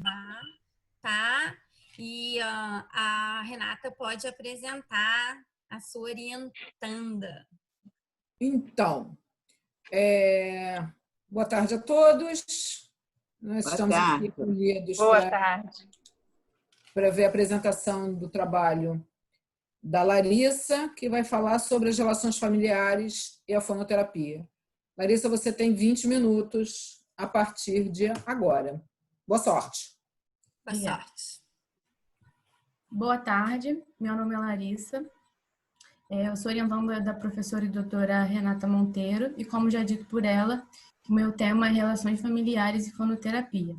tá? E a Renata pode apresentar a sua orientanda. Então, boa tarde a todos. Nós Boa estamos aqui tarde. reunidos Boa tarde. para ver a apresentação do trabalho da Larissa, que vai falar sobre as relações familiares e a fonoterapia. Larissa, você tem 20 minutos a partir de agora. Boa sorte. Boa sorte. Boa tarde, meu nome é Larissa. Eu sou orientanda da professora e doutora Renata Monteiro e, como já dito por ela, o meu tema é relações familiares e fonoterapia.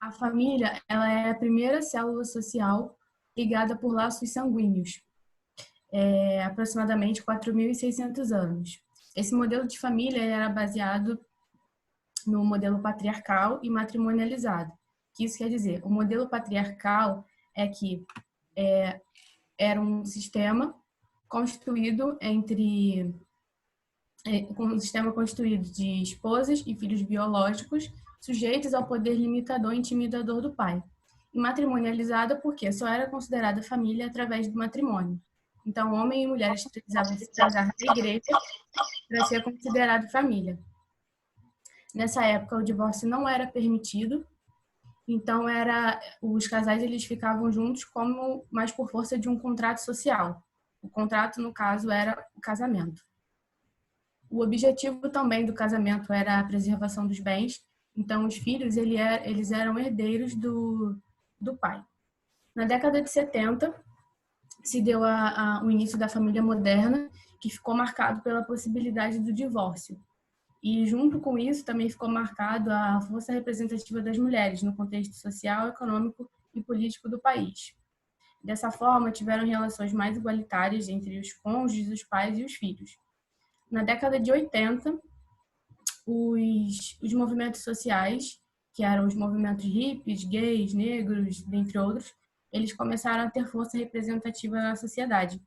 A família, ela é a primeira célula social ligada por laços sanguíneos, aproximadamente 4.600 anos. Esse modelo de família era baseado no modelo patriarcal e matrimonializado. O que isso quer dizer? O modelo patriarcal é que era um sistema constituído de esposas e filhos biológicos sujeitos ao poder limitador e intimidador do pai. E matrimonializada porque só era considerada família através do matrimônio. Então, homem e mulheres precisavam se casar na igreja para ser considerado família. Nessa época, o divórcio não era permitido, então os casais eles ficavam juntos mas por força de um contrato social. O contrato, no caso, era o casamento. O objetivo também do casamento era a preservação dos bens, então os filhos eles eram herdeiros do pai. Na década de 70, se deu o início da família moderna, que ficou marcado pela possibilidade do divórcio. E junto com isso também ficou marcado a força representativa das mulheres no contexto social, econômico e político do país. Dessa forma, tiveram relações mais igualitárias entre os cônjuges, os pais e os filhos. Na década de 80, os movimentos sociais, que eram os movimentos hippies, gays, negros, dentre outros, eles começaram a ter força representativa na sociedade.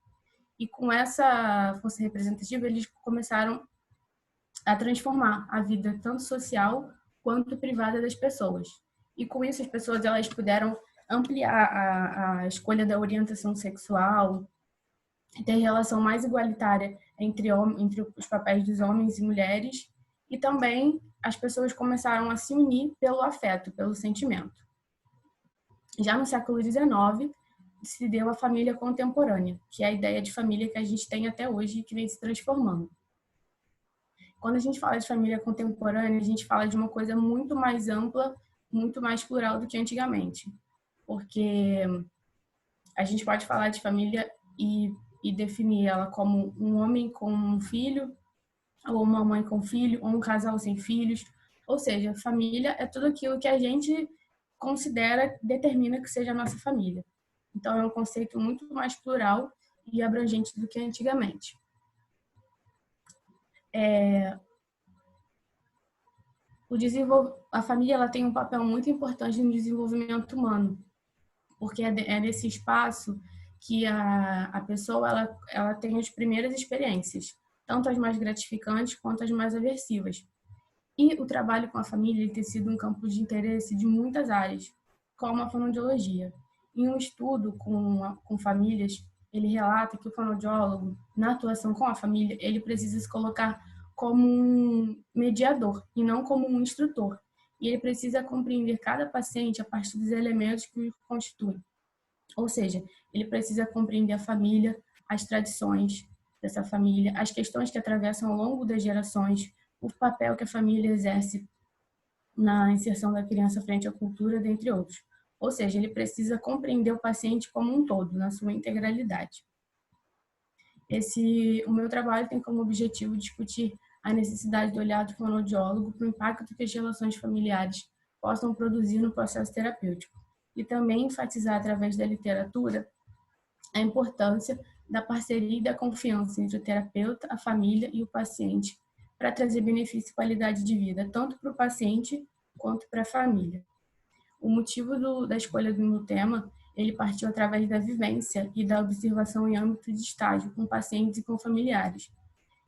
E com essa força representativa, eles começaram a transformar a vida tanto social quanto privada das pessoas. E com isso, as pessoas elas puderam ampliar a escolha da orientação sexual, ter relação mais igualitária entre os papéis dos homens e mulheres, e também as pessoas começaram a se unir pelo afeto, pelo sentimento. Já no século XIX, se deu a família contemporânea, que é a ideia de família que a gente tem até hoje e que vem se transformando. Quando a gente fala de família contemporânea, a gente fala de uma coisa muito mais ampla, muito mais plural do que antigamente. Porque a gente pode falar de família e definir ela como um homem com um filho, ou uma mãe com filho, ou um casal sem filhos. Ou seja, família é tudo aquilo que a gente determina que seja a nossa família. Então, é um conceito muito mais plural e abrangente do que antigamente. A família ela tem um papel muito importante no desenvolvimento humano, porque é nesse espaço que a pessoa ela tem as primeiras experiências, tanto as mais gratificantes quanto as mais aversivas. E o trabalho com a família ele tem sido um campo de interesse de muitas áreas, como a fonoaudiologia. Em um estudo com famílias, ele relata que o fonoaudiólogo, na atuação com a família, ele precisa se colocar como um mediador e não como um instrutor. E ele precisa compreender cada paciente a partir dos elementos que o constituem. Ou seja, ele precisa compreender a família, as tradições dessa família, as questões que atravessam ao longo das gerações, o papel que a família exerce na inserção da criança frente à cultura, dentre outros. Ou seja, ele precisa compreender o paciente como um todo, na sua integralidade. O meu trabalho tem como objetivo discutir a necessidade do olhar do fonoaudiólogo para o impacto que as relações familiares possam produzir no processo terapêutico e também enfatizar através da literatura a importância da parceria e da confiança entre o terapeuta, a família e o paciente para trazer benefício e qualidade de vida tanto para o paciente quanto para a família. O motivo da escolha do meu tema ele partiu através da vivência e da observação em âmbito de estágio com pacientes e com familiares.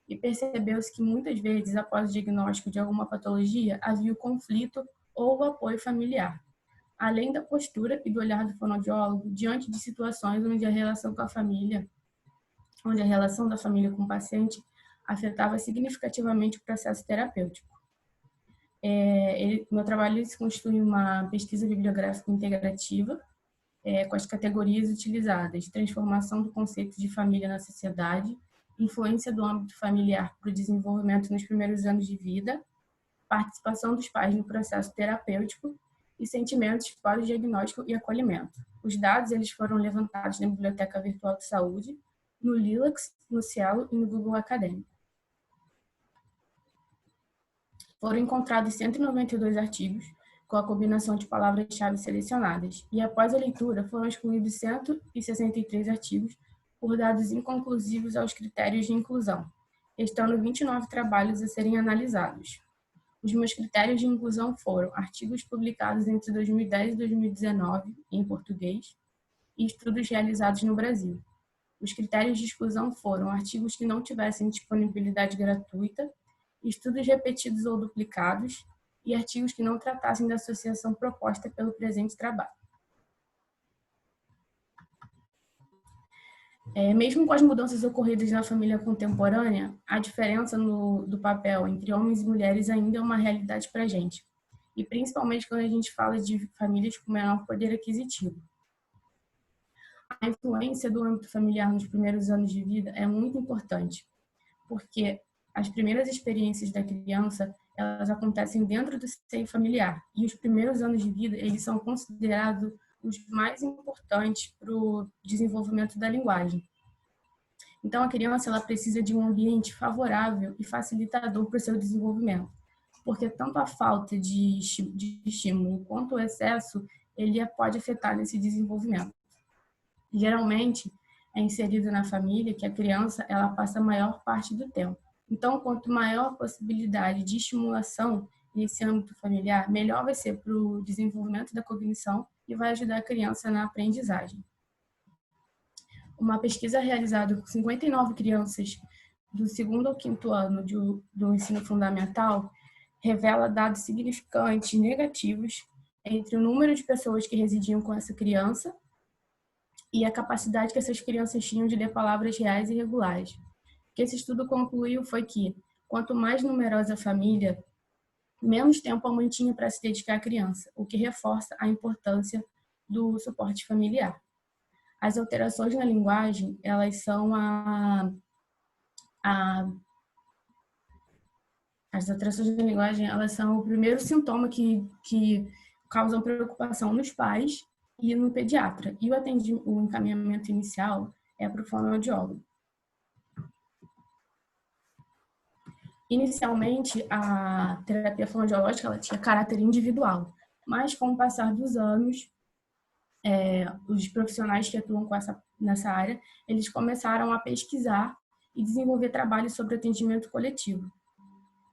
E percebeu-se que muitas vezes, após o diagnóstico de alguma patologia, havia o conflito ou o apoio familiar, além da postura e do olhar do fonoaudiólogo diante de situações onde a relação com a família, onde a relação da família com o paciente afetava significativamente o processo terapêutico. Meu trabalho se constitui uma pesquisa bibliográfica integrativa, com as categorias utilizadas: transformação do conceito de família na sociedade, influência do âmbito familiar para o desenvolvimento nos primeiros anos de vida, participação dos pais no processo terapêutico e sentimentos para o diagnóstico e acolhimento. Os dados eles foram levantados na Biblioteca Virtual de Saúde, no Lilacs, no Cielo e no Google Acadêmico. Foram encontrados 192 artigos com a combinação de palavras-chave selecionadas, e após a leitura foram excluídos 163 artigos por dados inconclusivos aos critérios de inclusão, restando 29 trabalhos a serem analisados. Os meus critérios de inclusão foram artigos publicados entre 2010 e 2019 em português e estudos realizados no Brasil. Os critérios de exclusão foram artigos que não tivessem disponibilidade gratuita, estudos repetidos ou duplicados e artigos que não tratassem da associação proposta pelo presente trabalho. Mesmo com as mudanças ocorridas na família contemporânea, a diferença do papel entre homens e mulheres ainda é uma realidade para a gente, e principalmente quando a gente fala de famílias com menor poder aquisitivo. A influência do âmbito familiar nos primeiros anos de vida é muito importante, porque as primeiras experiências da criança, elas acontecem dentro do seio familiar, e os primeiros anos de vida, eles são considerados os mais importantes para o desenvolvimento da linguagem. Então, a criança ela precisa de um ambiente favorável e facilitador para o seu desenvolvimento, porque tanto a falta de estímulo quanto o excesso, ele pode afetar nesse desenvolvimento. Geralmente, é inserido na família que a criança ela passa a maior parte do tempo. Então, quanto maior a possibilidade de estimulação nesse âmbito familiar, melhor vai ser para o desenvolvimento da cognição e vai ajudar a criança na aprendizagem. Uma pesquisa realizada com 59 crianças do 2º ao 5º ano do ensino fundamental revela dados significantes negativos entre o número de pessoas que residiam com essa criança e a capacidade que essas crianças tinham de ler palavras reais e regulares. O que esse estudo concluiu foi que, quanto mais numerosa a família, menos tempo a mãe tinha para se dedicar à criança, o que reforça a importância do suporte familiar. As alterações na linguagem, elas são as alterações na linguagem, elas são o primeiro sintoma que causam preocupação nos pais e no pediatra. E o encaminhamento inicial é para o fonoaudiólogo. Inicialmente, a terapia fonoaudiológica ela tinha caráter individual, mas com o passar dos anos, os profissionais que atuam nessa área, eles começaram a pesquisar e desenvolver trabalhos sobre atendimento coletivo.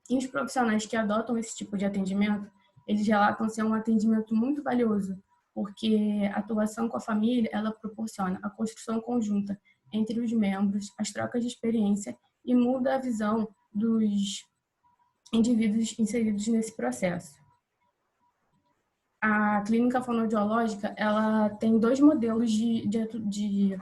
E os profissionais que adotam esse tipo de atendimento, eles relatam ser um atendimento muito valioso, porque a atuação com a família, ela proporciona a construção conjunta entre os membros, as trocas de experiência e muda a visão dos indivíduos inseridos nesse processo. A clínica fonoaudiológica, ela tem 2 modelos de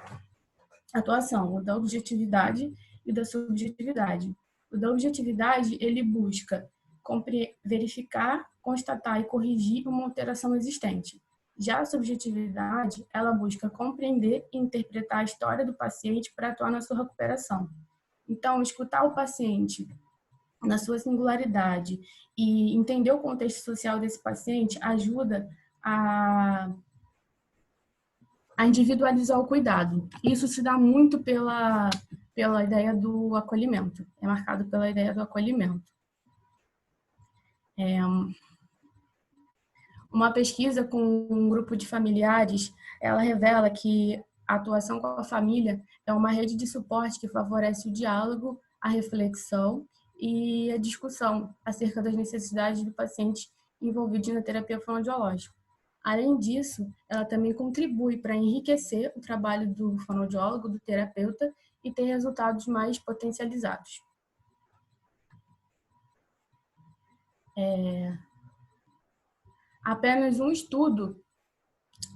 atuação, o da objetividade e da subjetividade. O da objetividade, ele busca verificar, constatar e corrigir uma alteração existente. Já a subjetividade, ela busca compreender e interpretar a história do paciente para atuar na sua recuperação. Então, escutar o paciente na sua singularidade e entender o contexto social desse paciente ajuda a individualizar o cuidado. Isso se dá muito pela ideia do acolhimento. É marcado pela ideia do acolhimento. Uma pesquisa com um grupo de familiares, ela revela que a atuação com a família é uma rede de suporte que favorece o diálogo, a reflexão e a discussão acerca das necessidades do paciente envolvido na terapia fonoaudiológica. Além disso, ela também contribui para enriquecer o trabalho do fonoaudiólogo, do terapeuta, e ter resultados mais potencializados. Apenas um estudo,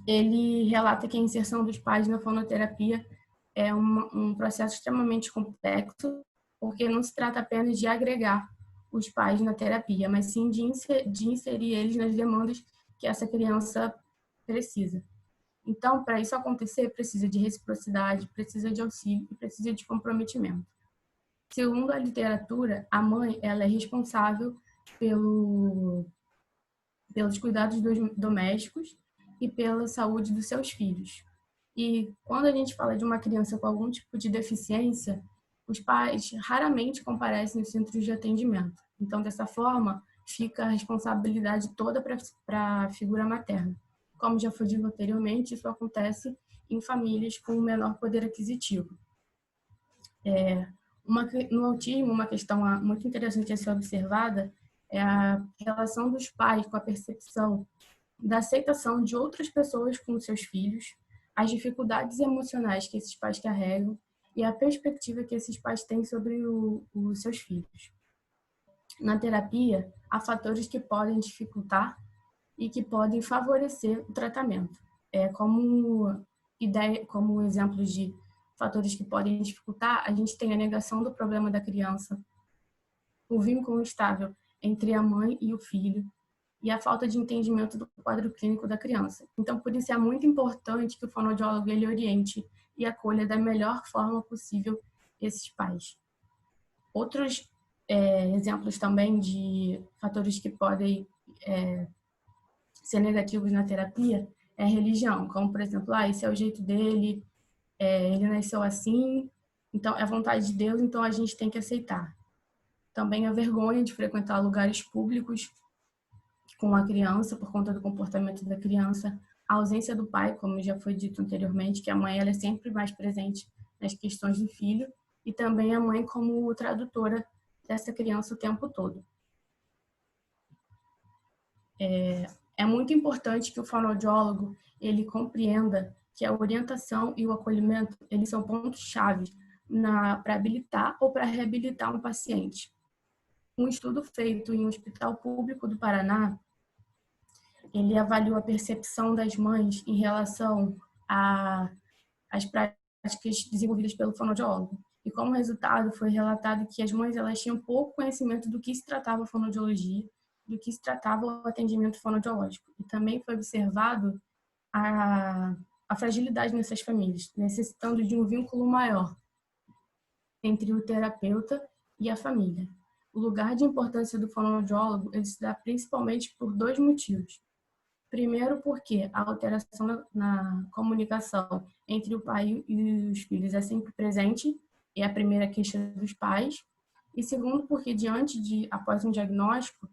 ele relata que a inserção dos pais na fonoterapia é um processo extremamente complexo, porque não se trata apenas de agregar os pais na terapia, mas sim de inserir eles nas demandas que essa criança precisa. Então, para isso acontecer, precisa de reciprocidade, precisa de auxílio e precisa de comprometimento. Segundo a literatura, a mãe ela é responsável pelos cuidados domésticos e pela saúde dos seus filhos. E quando a gente fala de uma criança com algum tipo de deficiência, os pais raramente comparecem nos centros de atendimento. Então, dessa forma, fica a responsabilidade toda para a figura materna. Como já foi dito anteriormente, isso acontece em famílias com menor poder aquisitivo. No autismo, uma questão muito interessante a ser observada é a relação dos pais com a percepção da aceitação de outras pessoas com seus filhos, as dificuldades emocionais que esses pais carregam e a perspectiva que esses pais têm sobre os seus filhos. Na terapia, há fatores que podem dificultar e que podem favorecer o tratamento. Como exemplos de fatores que podem dificultar, a gente tem a negação do problema da criança, o vínculo instável entre a mãe e o filho, e a falta de entendimento do quadro clínico da criança. Então, por isso é muito importante que o fonoaudiólogo ele oriente e acolha da melhor forma possível esses pais. Outros exemplos também de fatores que podem ser negativos na terapia é a religião, como, por exemplo, esse é o jeito dele, ele nasceu assim, então é a vontade de Deus, então a gente tem que aceitar. Também a vergonha de frequentar lugares públicos com a criança, por conta do comportamento da criança, a ausência do pai, como já foi dito anteriormente, que a mãe ela é sempre mais presente nas questões do filho, e também a mãe como tradutora dessa criança o tempo todo. É muito importante que o fonoaudiólogo ele compreenda que a orientação e o acolhimento eles são pontos-chave para habilitar ou para reabilitar um paciente. Um estudo feito em um hospital público do Paraná, ele avaliou a percepção das mães em relação às práticas desenvolvidas pelo fonoaudiólogo. E como resultado, foi relatado que as mães elas tinham pouco conhecimento do que se tratava a fonoaudiologia, do que se tratava o atendimento fonoaudiológico. E também foi observado a fragilidade nessas famílias, necessitando de um vínculo maior entre o terapeuta e a família. O lugar de importância do fonoaudiólogo ele se dá principalmente por dois motivos. Primeiro, porque a alteração na comunicação entre o pai e os filhos é sempre presente, é a primeira queixa dos pais. E segundo, porque após um diagnóstico,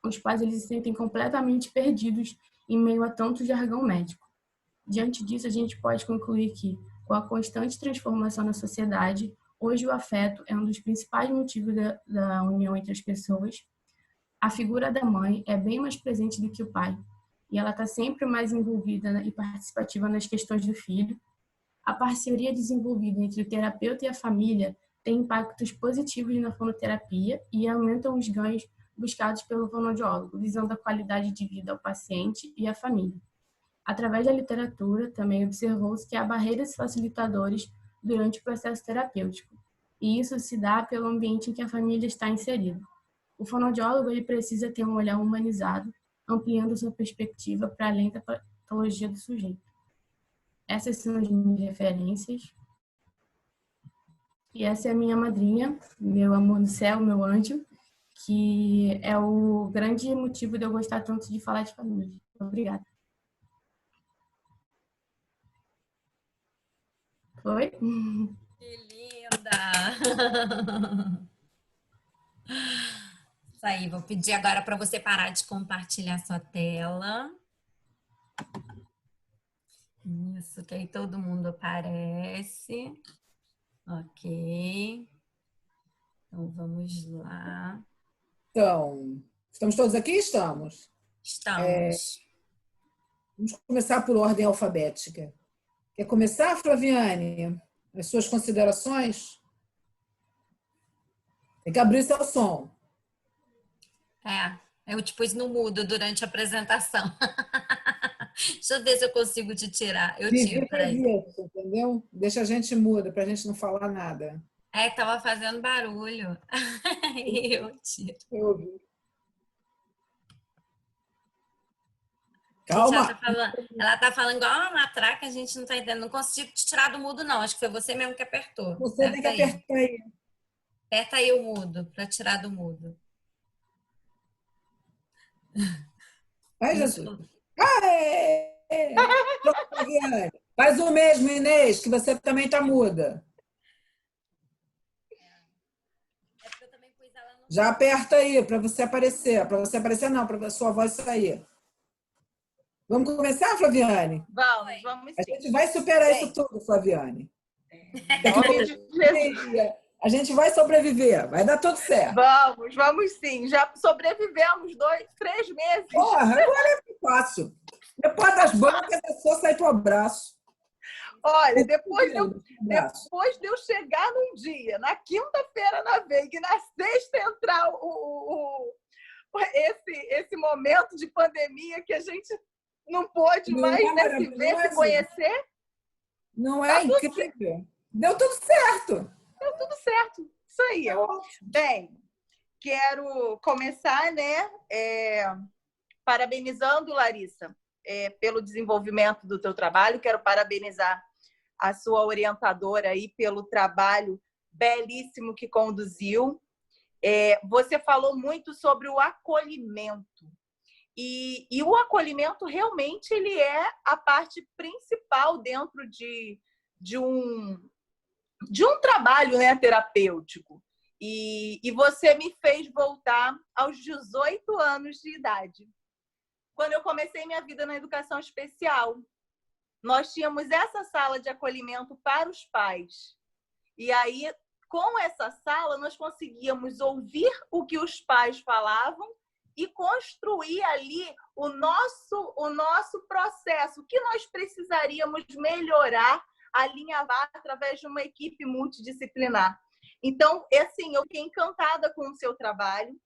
os pais eles se sentem completamente perdidos em meio a tanto jargão médico. Diante disso, a gente pode concluir que, com a constante transformação na sociedade, hoje o afeto é um dos principais motivos da união entre as pessoas. A figura da mãe é bem mais presente do que o pai, e ela está sempre mais envolvida e participativa nas questões do filho. A parceria desenvolvida entre o terapeuta e a família tem impactos positivos na fonoterapia e aumentam os ganhos buscados pelo fonoaudiólogo, visando a qualidade de vida ao paciente e à família. Através da literatura, também observou-se que há barreiras facilitadores durante o processo terapêutico, e isso se dá pelo ambiente em que a família está inserida. O fonoaudiólogo ele precisa ter um olhar humanizado, ampliando sua perspectiva para além da patologia do sujeito. Essas são as minhas referências. E essa é a minha madrinha, meu amor no céu, meu anjo, que é o grande motivo de eu gostar tanto de falar de família. Obrigada. Oi? Que linda! Isso aí, vou pedir agora para você parar de compartilhar sua tela. Isso, que aí todo mundo aparece. Ok. Então, vamos lá. Então, estamos todos aqui? Estamos. Estamos. Vamos começar por ordem alfabética. Quer começar, Flaviane? As suas considerações? Tem que abrir seu som. Eu te pus no mudo durante a apresentação. Deixa eu ver se eu consigo te tirar. Eu Vivi tiro, faz peraí. isso, entendeu? Deixa a gente muda, para a gente não falar nada. É, tava fazendo barulho. Eu tiro. Eu ouvi. Gente, Calma. ela tá falando igual uma matraca, a gente não tá entendendo. Não consigo te tirar do mudo, não. Acho que foi você mesmo que apertou. Você tem que Aperta aí. apertar aí. Aperta aí o mudo, para tirar do mudo. Ai, Jesus. Aê! Pronto, Fabiane. Faz o mesmo, Inês, que você também está muda. É porque eu também pus ela no... Já aperta aí para você aparecer. Para você aparecer, não, para a sua voz sair. Vamos começar, Flaviane? Vamos A sim. gente vai superar isso tudo, Flaviane. Em nome de Jesus. A gente vai sobreviver, vai dar tudo certo. Vamos sim. Já sobrevivemos 3 meses. Porra, agora é fácil. Depois das bancas, é só sair pro abraço. Olha, depois de eu chegar num dia, na quinta-feira na Veiga e na sexta entrar esse momento de pandemia que a gente não pôde mais se ver, se conhecer. Não é incrível? Deu tudo certo. Deu tudo certo. Isso aí. Bem, quero começar, né, parabenizando, Larissa, pelo desenvolvimento do teu trabalho. Quero parabenizar a sua orientadora aí pelo trabalho belíssimo que conduziu. Você falou muito sobre o acolhimento. E o acolhimento realmente ele é a parte principal dentro de um trabalho, né, terapêutico. E você me fez voltar aos 18 anos de idade, quando eu comecei minha vida na educação especial. Nós tínhamos essa sala de acolhimento para os pais. E aí, com essa sala, nós conseguíamos ouvir o que os pais falavam e construir ali o nosso processo, o que nós precisaríamos melhorar, alinhavar através de uma equipe multidisciplinar. Então, assim, eu fiquei encantada com o seu trabalho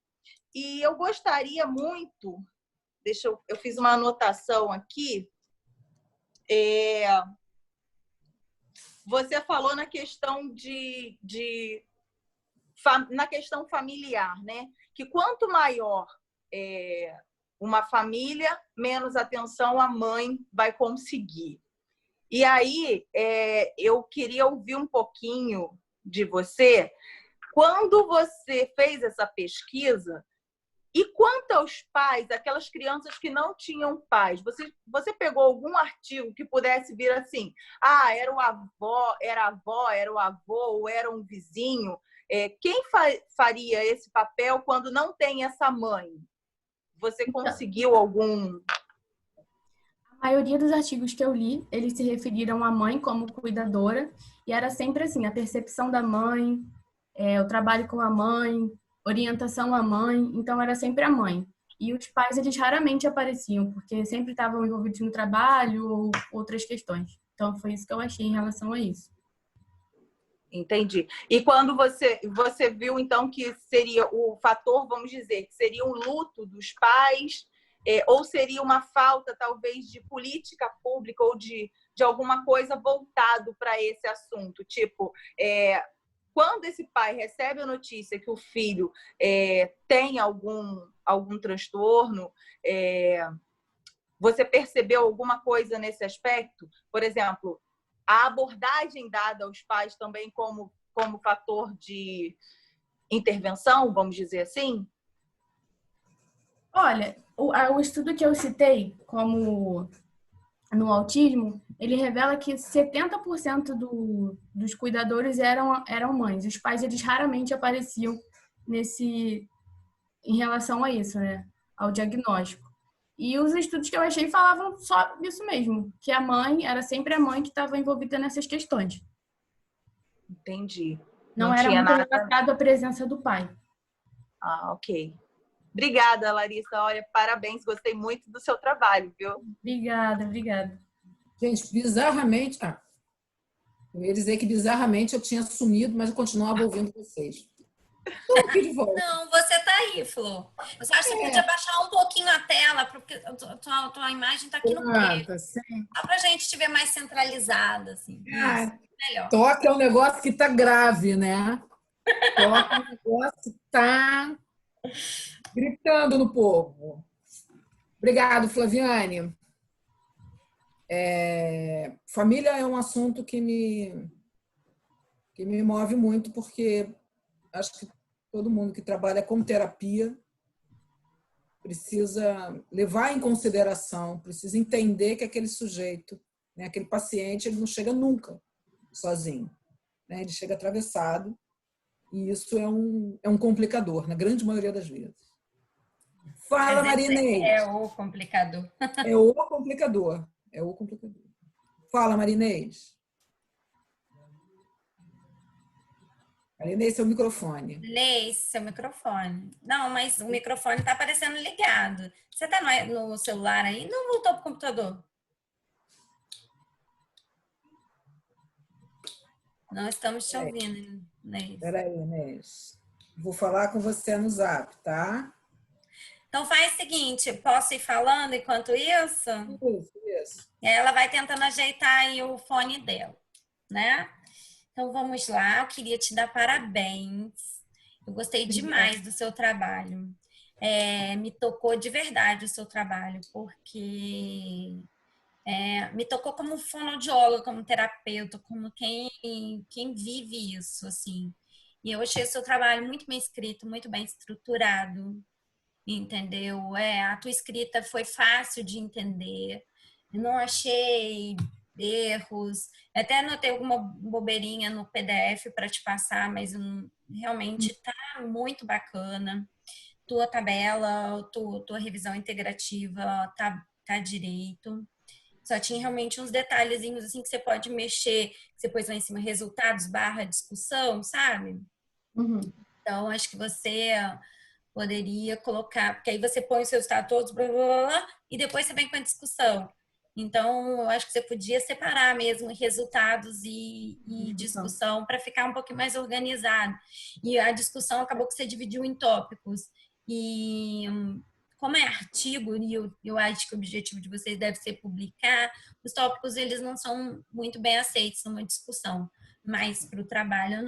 e eu gostaria muito, eu fiz uma anotação aqui, você falou na questão na questão familiar, né? Que quanto maior uma família, menos atenção a mãe vai conseguir. E aí, eu queria ouvir um pouquinho de você. Quando você fez essa pesquisa, e quanto aos pais, aquelas crianças que não tinham pais, você pegou algum artigo que pudesse vir assim, era a avó, era o avô, ou era um vizinho? Quem faria esse papel quando não tem essa mãe? Você conseguiu algum... A maioria dos artigos que eu li, eles se referiram à mãe como cuidadora, e era sempre assim, a percepção da mãe, o trabalho com a mãe, orientação à mãe, então era sempre a mãe. E os pais, eles raramente apareciam, porque sempre estavam envolvidos no trabalho ou outras questões. Então, foi isso que eu achei em relação a isso. Entendi. E quando você viu, então, que seria o fator, vamos dizer, que seria um luto dos pais, ou seria uma falta, talvez, de política pública ou de alguma coisa voltado para esse assunto? Tipo, quando esse pai recebe a notícia que o filho tem algum transtorno, você percebeu alguma coisa nesse aspecto? Por exemplo, a abordagem dada aos pais também como fator de intervenção, vamos dizer assim? Olha, o estudo que eu citei, como no autismo, ele revela que 70% dos cuidadores eram mães. Os pais, eles raramente apareciam em relação a isso, né? Ao diagnóstico. E os estudos que eu achei falavam só isso mesmo, que a mãe era sempre a mãe que estava envolvida nessas questões. Entendi. Não era muito relatado a presença do pai. Ok. Obrigada, Larissa. Olha, parabéns. Gostei muito do seu trabalho, viu? Obrigada. Gente, bizarramente... eu ia dizer que bizarramente eu tinha sumido, mas eu continuava ouvindo vocês. Estou aqui de volta. Não, você tá aí, Flor. Eu só acho que você podia baixar um pouquinho a tela, porque a tua imagem tá aqui no meio. Pronto, sim. Só pra gente te ver mais centralizada, assim. Isso, Ah, melhor. toque é um negócio que está grave, né? Toque é um negócio que está gritando no povo. Obrigado, Flaviane. Família é um assunto que me move muito, porque acho que todo mundo que trabalha com terapia precisa levar em consideração, precisa entender que aquele sujeito, né, aquele paciente, ele não chega nunca sozinho, né? Ele chega atravessado, e isso é um complicador, na grande maioria das vezes. Às Fala, vezes Marinês. é o complicador. É o complicador. É o complicador. Fala, Marinês. Marinês, seu microfone. Lê seu microfone. Não, mas o microfone tá aparecendo ligado. Você tá no celular ainda ou voltou pro computador? Não estamos te ouvindo, Inês. Peraí, Inês. Vou falar com você no Zap, tá? Então faz o seguinte, posso ir falando enquanto isso? Isso. E aí ela vai tentando ajeitar aí o fone dela, né? Então vamos lá, eu queria te dar parabéns. Eu gostei demais do seu trabalho. Me tocou de verdade o seu trabalho, porque me tocou como fonoaudióloga, como terapeuta, como quem vive isso, assim. E eu achei o seu trabalho muito bem escrito, muito bem estruturado, entendeu? A tua escrita foi fácil de entender. Eu não achei erros. Até anotei alguma bobeirinha no PDF para te passar, mas realmente tá muito bacana. Tua tabela, tua revisão integrativa tá direito. Só tinha realmente uns detalhezinhos assim que você pode mexer, que você pôs lá em cima, resultados barra discussão, sabe? Uhum. Então, acho que você poderia colocar, porque aí você põe os resultados todos, blá, blá, blá, blá, e depois você vem com a discussão. Então, eu acho que você podia separar mesmo resultados e discussão para ficar um pouquinho mais organizado. E a discussão acabou que você dividiu em tópicos. E como é artigo, e eu acho que o objetivo de vocês deve ser publicar, os tópicos eles não são muito bem aceitos numa discussão. Mas para o trabalho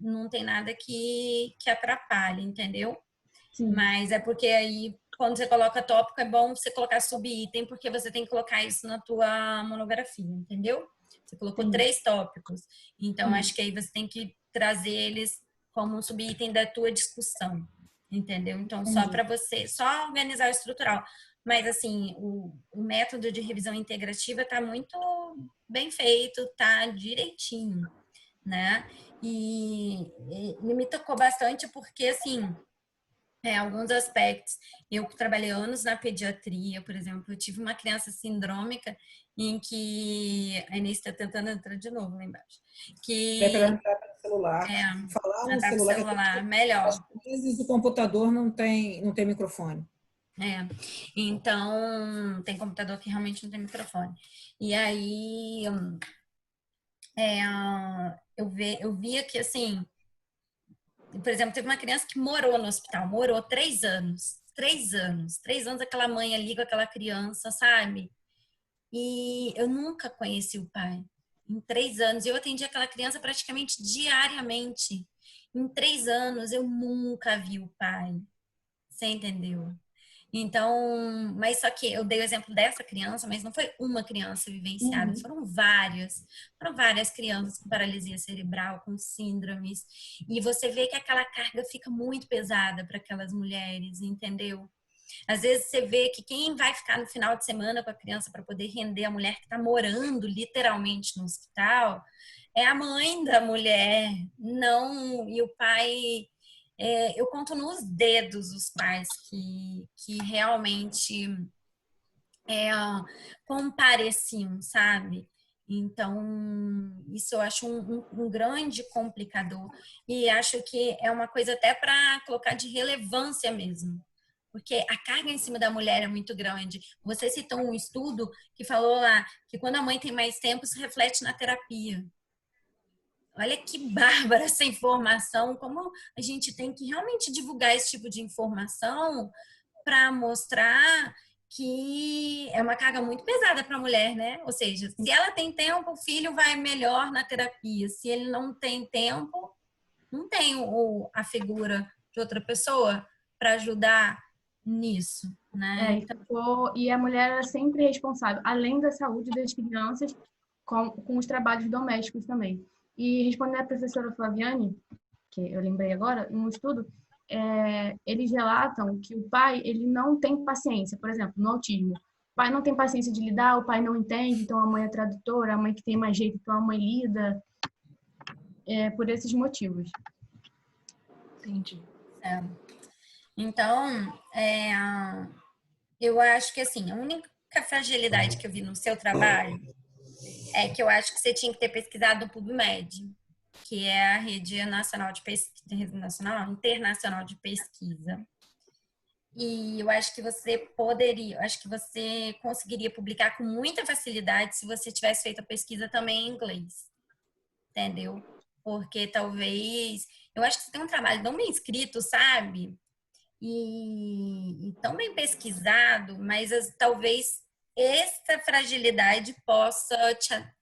não tem nada que atrapalhe, entendeu? Sim. Mas é porque aí, quando você coloca tópico, é bom você colocar subitem, porque você tem que colocar isso na tua monografia, entendeu? Você colocou Sim. 3 tópicos. Então, Sim. acho que aí você tem que trazer eles como um subitem da tua discussão, entendeu? Então, só para você, só organizar o estrutural. Mas, assim, o método de revisão integrativa está muito bem feito, tá direitinho, né? E me tocou bastante porque, assim, alguns aspectos. Eu que trabalhei anos na pediatria, por exemplo, eu tive uma criança sindrômica em que a Inês está tentando entrar de novo lá embaixo. É para Que entrar pelo celular. Falar no entrar pro celular, que celular, às melhor. vezes o computador não tem microfone. Então, tem computador que realmente não tem microfone. E aí, eu via que, assim, por exemplo, teve uma criança que morou no hospital, morou 3 anos. 3 anos. 3 anos aquela mãe ali com aquela criança, sabe? E eu nunca conheci o pai. Em 3 anos. Eu atendi aquela criança praticamente diariamente. Em 3 anos, eu nunca vi o pai. Você entendeu? Então, mas só que eu dei o exemplo dessa criança, mas não foi uma criança vivenciada, Uhum. foram várias crianças com paralisia cerebral, com síndromes, e você vê que aquela carga fica muito pesada para aquelas mulheres, entendeu? Às vezes você vê que quem vai ficar no final de semana com a criança para poder render a mulher que está morando literalmente no hospital é a mãe da mulher, não, e o pai eu conto nos dedos os pais que realmente compareciam, sabe? Então, isso eu acho um grande complicador. E acho que é uma coisa até para colocar de relevância mesmo. Porque a carga em cima da mulher é muito grande. Você citou um estudo que falou lá que quando a mãe tem mais tempo, isso reflete na terapia. olha que bárbara essa informação, como a gente tem que realmente divulgar esse tipo de informação para mostrar que é uma carga muito pesada para a mulher, né? Ou seja, se ela tem tempo, o filho vai melhor na terapia. Se ele não tem tempo, não tem a figura de outra pessoa para ajudar nisso, né? E a mulher é sempre responsável, além da saúde das crianças, com os trabalhos domésticos também. E respondendo a professora Flaviane, que eu lembrei agora, em um estudo, eles relatam que o pai ele não tem paciência, por exemplo, no autismo. O pai não tem paciência de lidar, o pai não entende, então a mãe é tradutora, a mãe que tem mais jeito, então a mãe lida, por esses motivos. Entendi. Então, eu acho que assim, a única fragilidade que eu vi no seu trabalho é que eu acho que você tinha que ter pesquisado no PubMed, que é a rede nacional de internacional de pesquisa. E eu acho que você conseguiria publicar com muita facilidade se você tivesse feito a pesquisa também em inglês, entendeu? Porque talvez, eu acho que você tem um trabalho tão bem escrito, sabe? E tão bem pesquisado, mas talvez essa fragilidade possa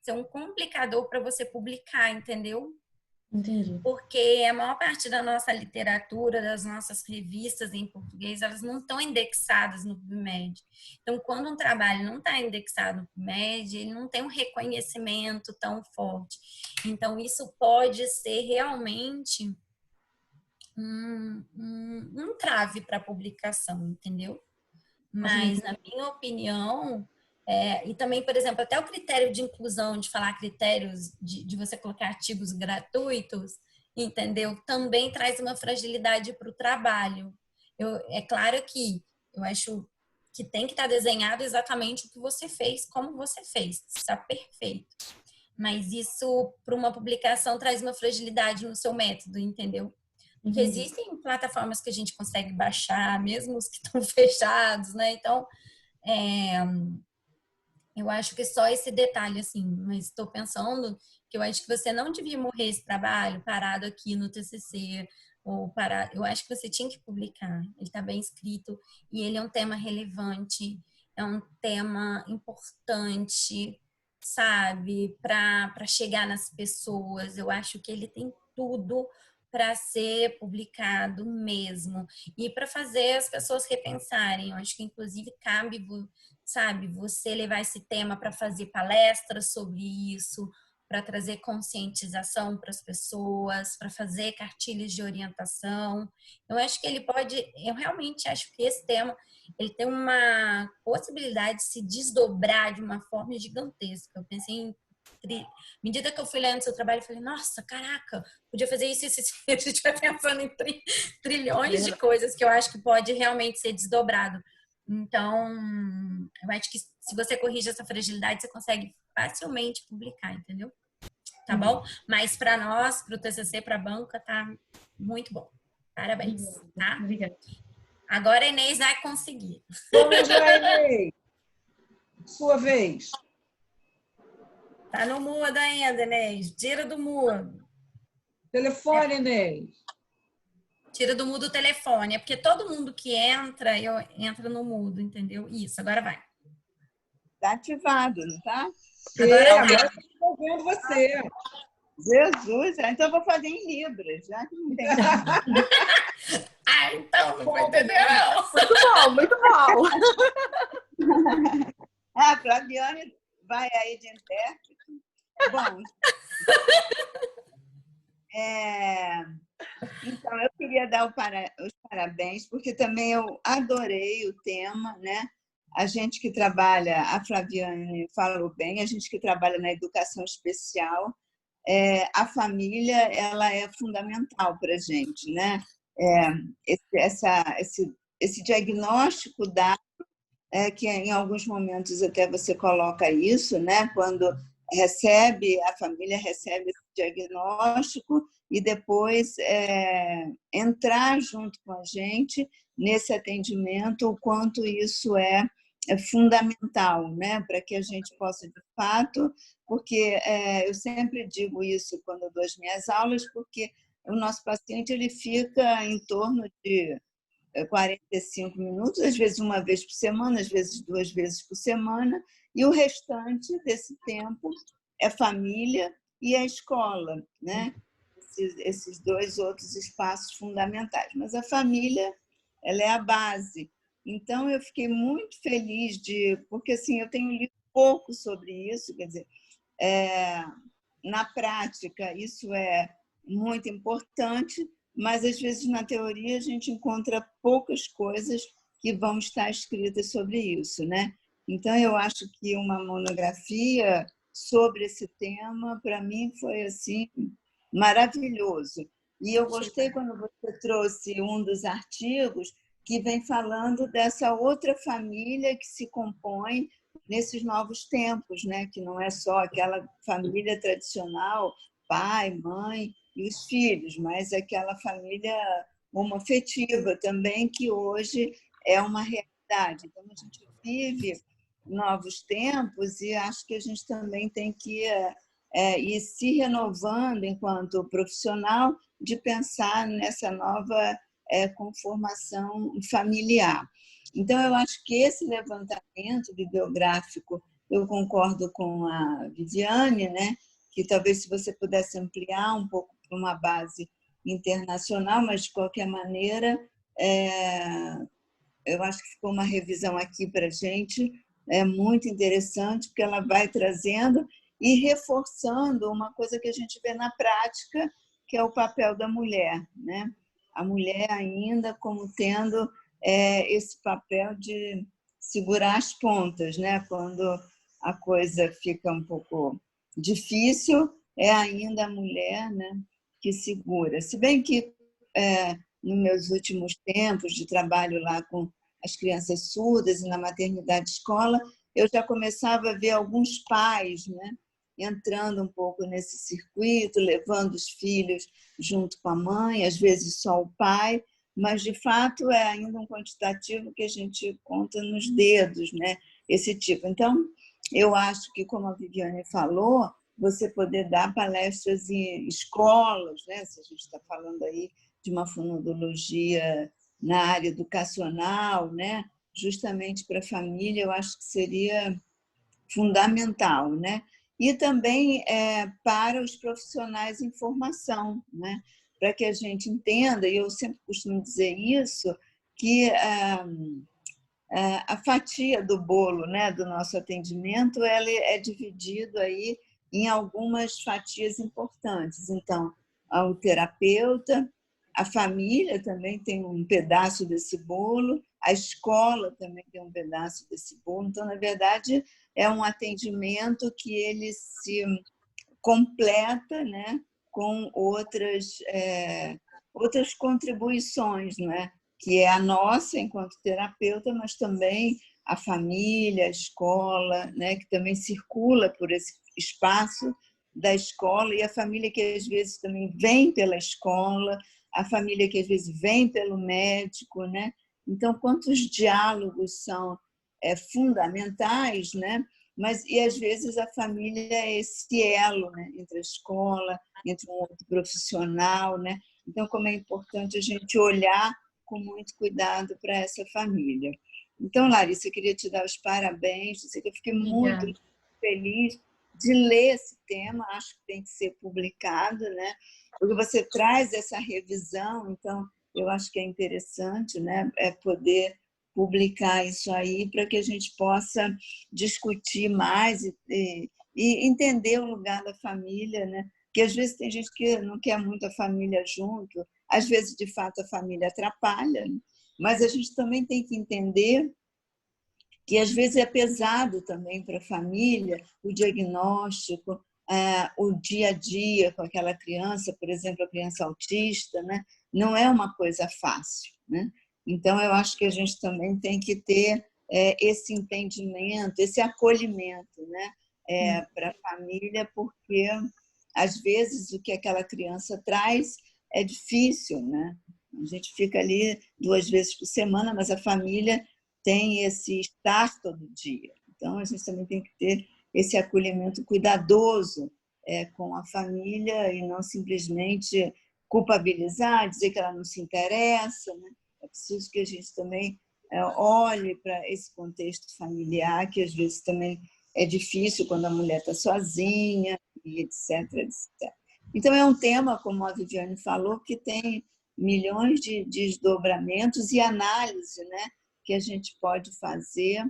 ser um complicador para você publicar, entendeu? Entendi. Porque a maior parte da nossa literatura, das nossas revistas em português, elas não estão indexadas no PubMed. Então, quando um trabalho não está indexado no PubMed, ele não tem um reconhecimento tão forte. Então, isso pode ser realmente um trave para a publicação, entendeu? Mas, na minha opinião, e também, por exemplo, até o critério de inclusão, de falar critérios de você colocar artigos gratuitos, entendeu? Também traz uma fragilidade para o trabalho. É claro que eu acho que tem que estar desenhado exatamente o que você fez, como você fez, está perfeito. Mas isso, para uma publicação, traz uma fragilidade no seu método, entendeu? Porque existem plataformas que a gente consegue baixar, mesmo os que estão fechados, né? Então, eu acho que só esse detalhe, assim, mas estou pensando que eu acho que você não devia morrer esse trabalho parado aqui no TCC, ou parado. Eu acho que você tinha que publicar. Ele está bem escrito e ele é um tema relevante, é um tema importante, sabe, para chegar nas pessoas. Eu acho que ele tem tudo para ser publicado mesmo e para fazer as pessoas repensarem. Eu acho que inclusive cabe, sabe, você levar esse tema para fazer palestras sobre isso, para trazer conscientização para as pessoas, para fazer cartilhas de orientação. Eu acho que eu realmente acho que esse tema ele tem uma possibilidade de se desdobrar de uma forma gigantesca. Eu pensei em à medida que eu fui lendo seu trabalho, eu falei, nossa, caraca, podia fazer isso. A gente vai pensando em trilhões de coisas que eu acho que pode realmente ser desdobrado. Então, eu acho que se você corrige essa fragilidade, você consegue facilmente publicar, entendeu? Tá bom? Mas para nós, para o TCC, para a banca, tá muito bom. Parabéns, tá? Obrigada. Agora a Inês vai conseguir. Vamos lá, Inês. Sua vez. Tá no mudo ainda, Inês. Tira do mudo. Telefone, Inês. Tira do mudo o telefone. É porque todo mundo que entra, entra no mudo, entendeu? Isso, agora vai. Está ativado, não está? Agora estou vendo você. Jesus, então eu vou fazer em Libras, já que não tem. Então, não vou entender, não. Muito bom, muito bom. A Flaviane vai aí de intérprete. Bom, então eu queria dar os parabéns, porque também eu adorei o tema, né? A gente que trabalha, a Flaviane falou bem, a gente que trabalha na educação especial, a família ela é fundamental para a gente, né? Esse diagnóstico dado, que em alguns momentos até você coloca isso, né? Quando a família recebe esse diagnóstico e depois entrar junto com a gente nesse atendimento, o quanto isso é é fundamental, né, para que a gente possa, de fato, porque eu sempre digo isso quando eu dou as minhas aulas, porque o nosso paciente ele fica em torno de 45 minutos, às vezes uma vez por semana, às vezes 2 vezes por semana, e o restante desse tempo é família e a escola, né? Esses dois outros espaços fundamentais. Mas a família, ela é a base. Então, eu fiquei muito feliz porque assim, eu tenho lido pouco sobre isso, quer dizer, na prática, isso é muito importante, mas às vezes na teoria a gente encontra poucas coisas que vão estar escritas sobre isso, né? Então eu acho que uma monografia sobre esse tema para mim foi assim maravilhoso. E eu gostei quando você trouxe um dos artigos que vem falando dessa outra família que se compõe nesses novos tempos, né? Que não é só aquela família tradicional, pai, mãe e os filhos, mas aquela família homoafetiva também, que hoje é uma realidade. Então, a gente vive novos tempos e acho que a gente também tem que ir se renovando enquanto profissional de pensar nessa nova conformação familiar. Então, eu acho que esse levantamento bibliográfico, eu concordo com a Viviane, né? Que talvez se você pudesse ampliar um pouco para uma base internacional, mas de qualquer maneira, eu acho que ficou uma revisão aqui para a gente, muito interessante, porque ela vai trazendo e reforçando uma coisa que a gente vê na prática, que é o papel da mulher, né? A mulher ainda como tendo esse papel de segurar as pontas, né? Quando a coisa fica um pouco difícil, é ainda a mulher, né, que segura. Se bem que, nos meus últimos tempos de trabalho lá com as crianças surdas e na maternidade escola, eu já começava a ver alguns pais, né, entrando um pouco nesse circuito, levando os filhos junto com a mãe, às vezes só o pai, mas de fato é ainda um quantitativo que a gente conta nos dedos, né, esse tipo. Então, eu acho que, como a Viviane falou, você poder dar palestras em escolas, né? Se a gente está falando aí de uma fonoaudiologia na área educacional, né? Justamente para a família, eu acho que seria fundamental, né? E também para os profissionais em formação, né? Para que a gente entenda, e eu sempre costumo dizer isso, que a fatia do bolo, né, do nosso atendimento, ela é dividido aí em algumas fatias importantes. Então, o terapeuta, a família também tem um pedaço desse bolo, a escola também tem um pedaço desse bolo. Então, na verdade, é um atendimento que ele se completa, né, com outras contribuições, né, que é a nossa enquanto terapeuta, mas também a família, a escola, né, que também circula por esse espaço da escola, e a família que às vezes também vem pela escola, a família que às vezes vem pelo médico, né? Então, quantos diálogos são fundamentais, né? Mas e às vezes a família é esse elo, né, entre a escola, entre um outro profissional, né? Então, como é importante a gente olhar com muito cuidado para essa família. Então, Larissa, eu queria te dar os parabéns, dizer que eu fiquei muito feliz de ler esse tema, acho que tem que ser publicado, né? Porque você traz essa revisão, então eu acho que é interessante, né, poder publicar isso aí para que a gente possa discutir mais e entender o lugar da família, né? Porque às vezes tem gente que não quer muito a família junto, às vezes, de fato, a família atrapalha, mas a gente também tem que entender que às vezes é pesado também para a família o diagnóstico, o dia a dia com aquela criança, por exemplo, a criança autista, né? Não é uma coisa fácil, né? Então, eu acho que a gente também tem que ter esse entendimento, esse acolhimento, né? Para a família, porque às vezes o que aquela criança traz é difícil, né? A gente fica ali 2 vezes por semana, mas a família tem esse estar todo dia. Então, a gente também tem que ter esse acolhimento cuidadoso com a família e não simplesmente culpabilizar, dizer que ela não se interessa, né? É preciso que a gente também olhe para esse contexto familiar, que às vezes também é difícil quando a mulher está sozinha, e etc, etc. Então, é um tema, como a Viviane falou, que tem milhões de desdobramentos e análise, né, que a gente pode fazer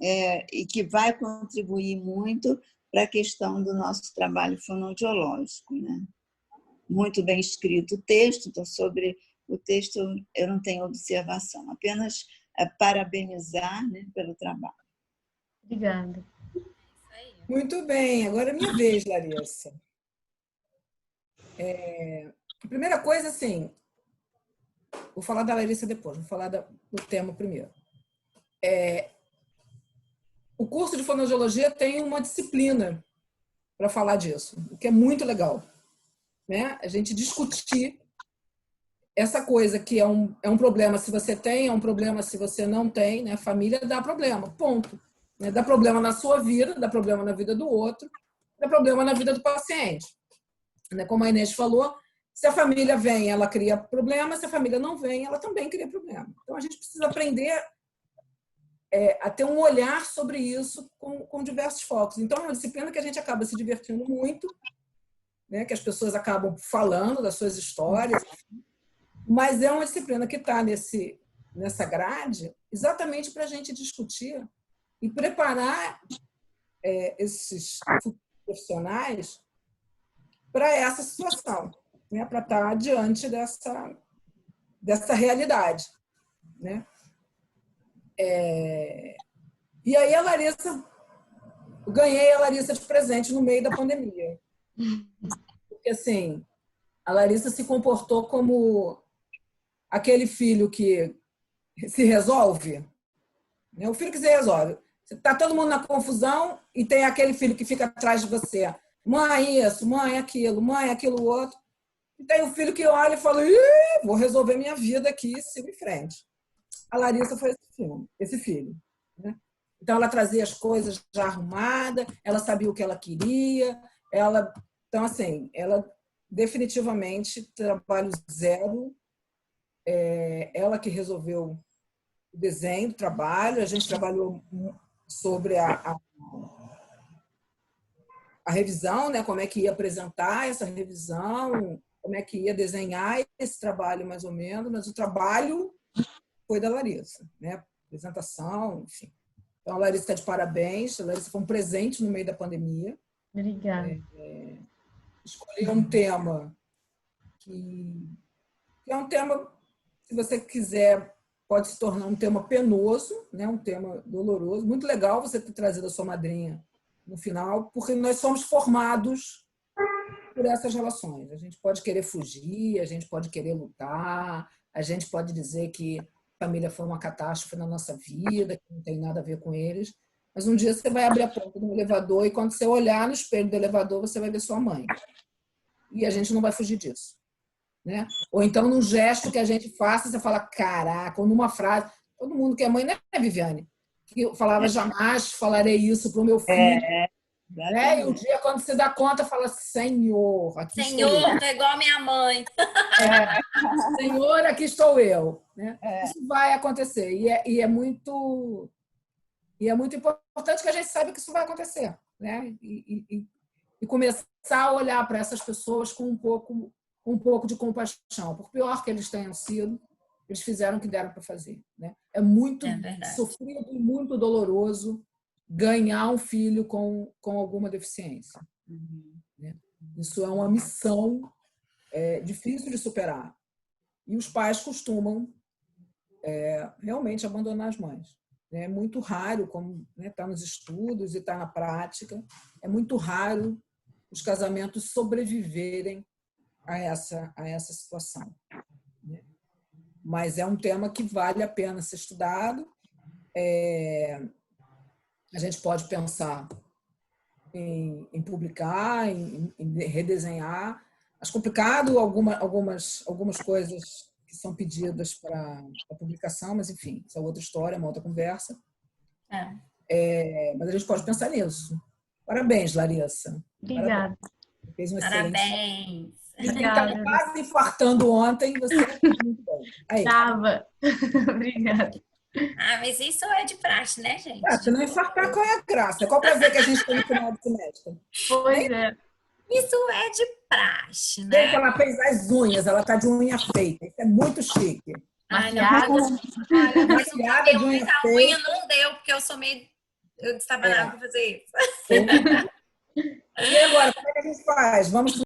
e que vai contribuir muito para a questão do nosso trabalho fonoaudiológico, né? Muito bem escrito o texto, então sobre o texto eu não tenho observação, apenas parabenizar, né, pelo trabalho. Obrigada. Muito bem, agora é minha vez, Larissa. A primeira coisa, assim, vou falar da Larissa depois, vou falar do tema primeiro. O curso de fonoaudiologia tem uma disciplina para falar disso, o que é muito legal, né? A gente discutir essa coisa que é um problema se você tem, é um problema se você não tem, né? Família dá problema, ponto. Né? Dá problema na sua vida, dá problema na vida do outro, dá problema na vida do paciente. Né? Como a Inês falou, se a família vem, ela cria problema, se a família não vem, ela também cria problema. Então, a gente precisa aprender a ter um olhar sobre isso com diversos focos. Então, é uma disciplina que a gente acaba se divertindo muito, né? Que as pessoas acabam falando das suas histórias, mas é uma disciplina que está nessa grade exatamente para a gente discutir e preparar esses profissionais para essa situação, né? Para estar diante dessa realidade. Né? E aí a Larissa, eu ganhei a Larissa de presente no meio da pandemia. Porque assim, a Larissa se comportou como aquele filho que se resolve, né? O filho que se resolve. Está todo mundo na confusão e tem aquele filho que fica atrás de você. Mãe isso, mãe aquilo, mãe aquilo outro. E tem o filho que olha e fala, vou resolver minha vida aqui e sigo em frente. A Larissa foi esse filho. Né? Então, ela trazia as coisas já arrumadas, ela sabia o que ela queria, então, assim, ela definitivamente, trabalho zero, ela que resolveu o desenho do trabalho, a gente trabalhou sobre a revisão, né? Como é que ia apresentar essa revisão, como é que ia desenhar esse trabalho, mais ou menos, mas o trabalho foi da Larissa, né? Apresentação, enfim. Então, a Larissa está de parabéns. A Larissa foi um presente no meio da pandemia. Obrigada. Escolheu um tema que é um tema, se você quiser, pode se tornar um tema penoso, né? Um tema doloroso. Muito legal você ter trazido a sua madrinha no final, porque nós somos formados por essas relações. A gente pode querer fugir, a gente pode querer lutar, a gente pode dizer que a família foi uma catástrofe na nossa vida, que não tem nada a ver com eles, mas um dia você vai abrir a porta do elevador e quando você olhar no espelho do elevador, você vai ver sua mãe. E a gente não vai fugir disso. Né? Ou então, num gesto que a gente faça, você fala, caraca, ou numa frase. Todo mundo que é mãe, né, Viviane? Que eu falava, jamais falarei isso para o meu filho. Né? E um dia, quando você dá conta, fala, Senhor, aqui estou eu. Senhor, tá igual a minha mãe. Senhor, aqui estou eu. Né? Isso vai acontecer. E é muito importante que a gente saiba que isso vai acontecer. Né? E começar a olhar para essas pessoas com um pouco de compaixão. Por pior que eles tenham sido, eles fizeram o que deram para fazer. Né? É muito sofrido e muito doloroso ganhar um filho com alguma deficiência. Né? Isso é uma missão difícil de superar. E os pais costumam realmente abandonar as mães. É muito raro, como está nos estudos e está na prática, é muito raro os casamentos sobreviverem a essa situação. Né? Mas é um tema que vale a pena ser estudado. A gente pode pensar em publicar, em redesenhar. Acho complicado algumas coisas que são pedidas para a publicação, mas enfim, isso é outra história, uma outra conversa. Mas a gente pode pensar nisso. Parabéns, Larissa. Obrigada. Parabéns. Fez um excelente. Parabéns. Estava quase infartando ontem, você fez muito bem. Aí. Tava. Obrigada. Mas isso é de praxe, né, gente? Se não infartar, qual é a graça? Qual o prazer que a gente tem no final do semestre? Pois é. Isso é de praxe, né? Desde que ela fez as unhas, ela tá de unha feita. Isso é muito chique. Maquiada. Olha, mas o Maquiada cabelo de unha muita feita. unha não deu, porque eu sou meio... Eu estava nada para fazer isso. E agora, como é que a gente faz? Vamos